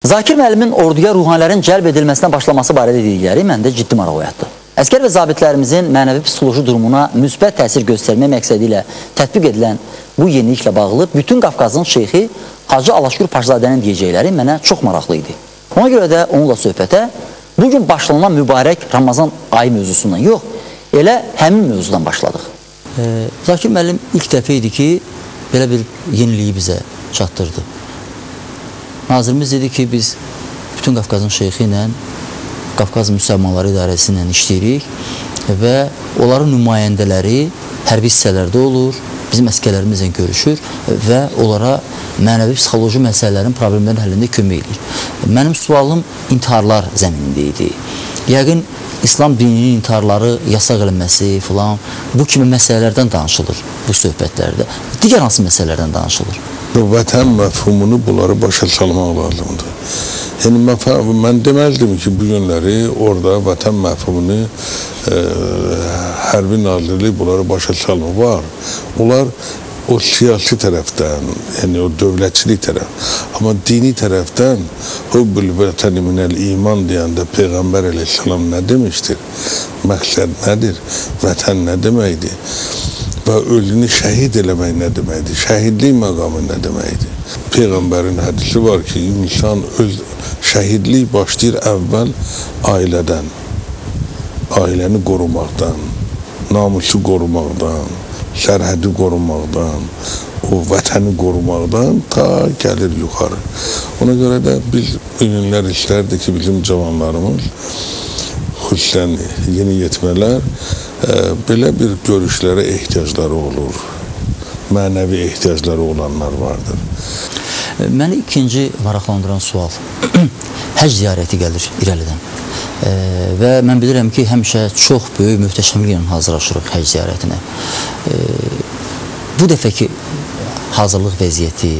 Zakir müəllimin orduya ruhanilərin cəlb edilməsinə başlaması barədə dedikləri məndə ciddi maraq oyatdı. Əskər və zabitlərimizin mənəvi psixoloji durumuna müsbət təsir göstərmək məqsədi ilə tətbiq edilən bu yeniliklə bağlı bütün Qafqazın şeyxi Hacı Alaşgür Paşazadənin deyəcəkləri mənə çox maraqlı idi. Ona görə də onunla söhbətə bugün başlanan mübarək Ramazan ayı mövzusundan yox, elə həmin mövzudan başladıq. Zakir müəllim ilk dəfə idi ki, belə bir yeniliyi bizə çatdırdı. Nazirimiz dedi ki, biz bütün Qafqazın şeyxi ilə Qafqaz Müsəlmanları İdarəsi ilə işləyirik və onların nümayəndələri hərbi hissələrdə olur, bizim əskərlərimizlə görüşür və onlara mənəvi psixoloji məsələlərin, problemlərin həllində kömək edir. Mənim sualım intiharlar zəminində idi. Yəqin İslam dininin intiharları yasaq eləməsi filan, bu kimi məsələlərdən danışılır bu söhbətlərdə. Digər hansı məsələlərdən danışılır? Bu vətən məfhumunu bunları başa salmaq lazımdır. Yəni, mən deməzdim ki, bu günləri orada vətən məfhumunu Hərbi Nazirlik bunları başa salmır. Var. Onlar o siyasi tərəfdən, yəni o dövlətçilik tərəf. Amma dini tərəfdən Hubbul vətəni minəl iman deyəndə Peyğəmbər əleyhissalam nə demişdir? Məqsəd nədir? Vətən nə deməkdir? Və ölünü şəhid eləmək nə deməkdir? Şəhidlik məqamı nə deməkdir? Peyğəmbərin hədisi var ki, insan şəhidlik başlayır əvvəl ailədən, ailəni qorumaqdan, namusu qorumaqdan, sərhədi qorumaqdan, o vətəni qorumaqdan ta gəlir yuxarı. Ona görə də biz ünlülər istərdik ki, bizim cavanlarımız, xüsusən yeni yetmələr, belə bir görüşlərə ehtiyacları olur. Mənəvi ehtiyacları olanlar vardır. Məni ikinci maraqlandıran sual, həc ziyarəti gəlir irəlidən. Və mən bilirəm ki, həmişə çox böyük möhtəşəmliklə hazırlaşırıq həc ziyarətinə. Bu dəfəki hazırlıq vəziyyəti,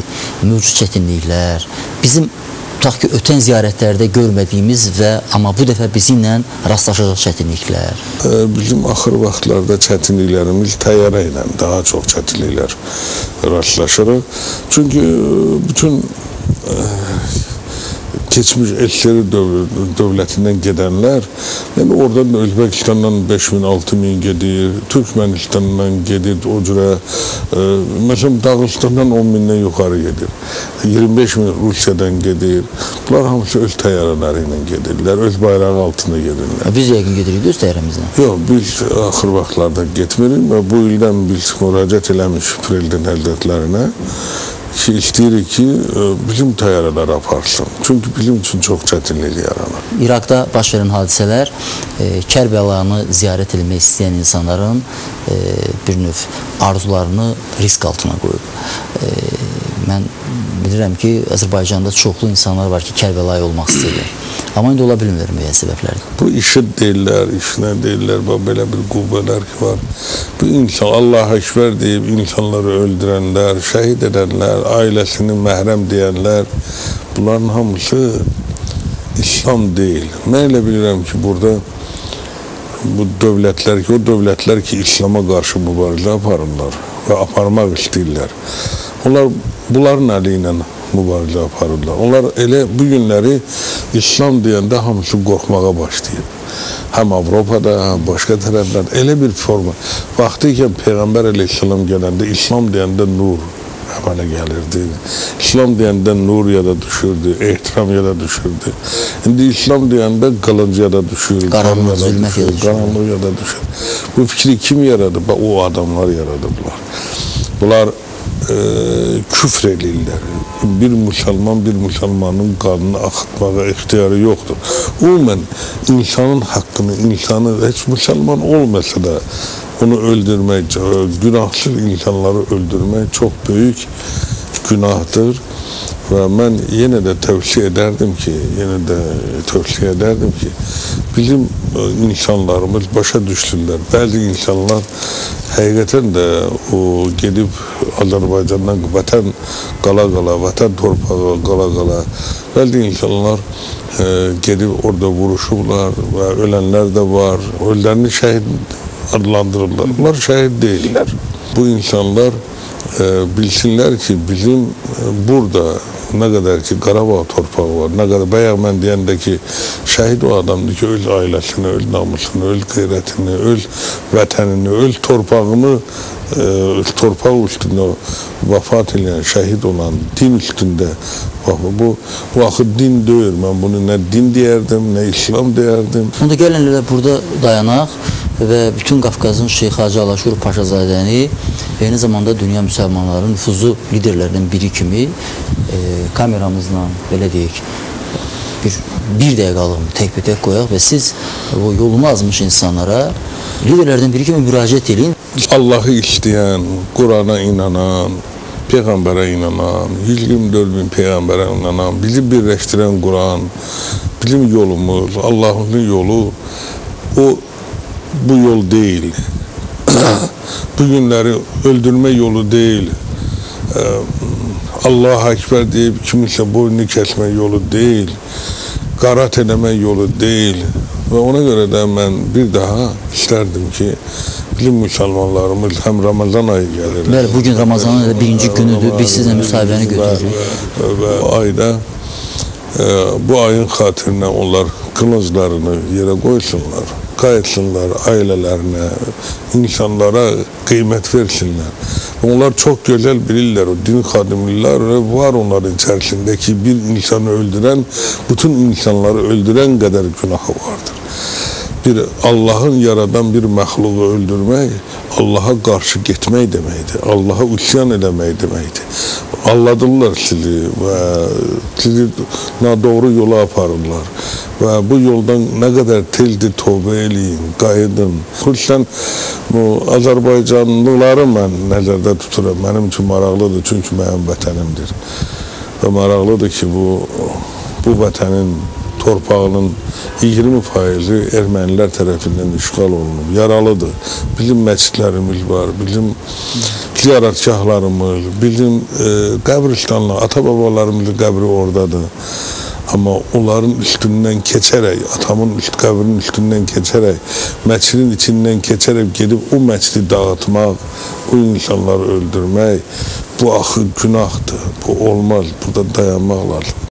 mövcud çətinliklər, bizim tutaq ki, ötən ziyarətlərdə görmədiyimiz və amma bu dəfə bizimlə rastlaşacaq çətinliklər. Bizim axır vaxtlarda çətinliklərimiz təyyarə ilə daha çox çətinliklər rastlaşırıq. Çünki bütün keçmiş SSR dövlətindən gedənlər, yəni oradan Özbəkistandan 5000, 6000 gedir, Türkmenistandan gedir, o cürə, məsələn, Dağıstandan 10.000-dən yuxarı gedir, 25.000 Rusiyadan gedir, bunlar hamısı öz təyyarələri ilə gedirlər, öz bayrağı altında gedirlər. Biz yəqin gedirik öz təyyarəmizlə? Yox, biz axır vaxtlarda getmirik və bu ildən biz müraciət eləmiş Prezident Həzrətlərinə ki, istəyirik ki, bizim təyyarələr aparsın. Çünki bizim üçün çox çətinlik yaranır. İraqda baş verən hadisələr Kərbəlanı ziyarət etmək istəyən insanların bir növ arzularını risk altına qoyub. Mən bilirəm ki, Azərbaycanda çoxlu insanlar var ki, Kərbəlayı olmaq istəyirlər. Amma indi ola bilmir müəyyən səbəblərdir. Bu işi deyirlər, işinə deyirlər, belə bir qüvvələr ki var. Bu insan, Allah Ekber deyib insanları öldürənlər, şəhid edənlər, ailəsini məhrəm deyənlər, bunların hamısı İslam deyil. Mən elə bilirəm ki, burada bu dövlətlər ki, o dövlətlər ki, İslama qarşı mübarizə aparırlar və aparmaq istəyirlər. Onlar bunların əli ilə mübarizə aparırlar. Onlar elə bu günləri İslam deyəndə hamısı qorxmağa başlayır. Həm Avropada, həm başqa tərəflərdə elə bir forma. Vaxtı ikən Peyğəmbər əleyhissalam gələndə İslam deyəndə nur əmələ gəlirdi. İslam deyəndə nur yada düşürdü, ehtiram yada düşürdü. İndi İslam deyəndə qılınc yada düşür, qaranlıq, zülmət yada düşür. Qaranlıq yada düşür. Bu fikri kim yaradı? O adamlar yaradıblar. Bunlar küfr edirlər. Bir müsəlmanın qanını axıtmağa ixtiyarı yoxdur. Ümumən, insanın haqqını, insanı heç müsəlman olmasa da onu öldürmək, günahsız insanları öldürmək çox böyük günahdır. Və mən yenə də tövsiyə edərdim ki, bizim insanlarımız başa düşsünlər. Bəzi insanlar həqiqətən də o gedib Azərbaycandan vətən qala-qala, vətən torpağı qala-qala, bəzi insanlar gedib orada vuruşublar və ölənlər də var. Özlərini şəhid adlandırırlar. Bunlar şəhid deyirlər. Bu insanlar bilsinlər ki, bizim burada nə qədər ki Qarabağ torpağı var, nə qədər bayaq mən deyəndə ki, şəhid o adamdır ki, öz ailəsini, öz namusunu, öz qeyrətini, öz vətənini, öz torpağını, torpaq üstündə vəfat edən, şəhid olan, din üstündə, bu axı din deyir, mən bunu nə din deyərdim, nə İslam deyərdim. Onda gəlin elə burada dayanaq və bütün Qafqazın Şeyx Hacı Alaşur Paşazadəni eyni zamanda dünya müsəlmanların nüfuzlu liderlərinin biri kimi kameramızla, belə deyək, bir dəqiqalıq tək qoyaq və siz o yolunu azmış insanlara liderlərdən biri kimi müraciət edin. Allahı istəyən, Qurana inanan, Peyğəmbərə inanan, 124 bin Peyğəmbərə inanan, bizi birləşdirən Quran, bizim yolumuz, Allahın yolu, bu yol deyil. Bu günləri öldürmə yolu deyil. Allah-u Ekber deyib kimisə boynunu kəsmə yolu deyil. Qarat eləmə yolu deyil. Və ona görə də mən bir daha istərdim ki, bizim müsəlmanlarımız həm Ramazan ayı gəlir. Bəli, bugün Ramazanın birinci günüdür. Biz sizlə müsahibəni götürürük. Və ayda bu ayın xatirinə onlar qılınclarını yerə qoysunlar, qayıtsınlar ailələrinə, insanlara qiymət versinlər. Onlar çox gözəl bilirlər, o din xadimlər var onların içərisində ki, bir insanı öldürən, bütün insanları öldürən qədər günahı vardır. Bir Allahın yaradan bir məxluğu öldürmək, Allaha qarşı getmək deməkdir, Allaha üsyan eləmək deməkdir. Alladırlar sizi və sizi doğru yola aparırlar və bu yoldan nə qədər tezdir tövbə eləyin, qayıdın. Xüsusən Azərbaycanlıları mən nəzərdə tuturam, mənim üçün maraqlıdır, çünki mənim vətənimdir. Və maraqlıdır ki, bu vətənin torpağının 20%-i ermənilər tərəfindən işğal olunub, yaralıdır. Bizim məscidlərimiz var, bizim ziyarətgahlarımız, bizim qəbristanlar, ata-babalarımızın qəbri oradadır. Amma onların üstündən keçərək, atamın qəbrinin üstündən keçərək, məscidin içindən keçərək gedib o məscidi dağıtmaq, o insanları öldürmək, bu axı günahdır, bu olmaz, burada dayanmaq lazım.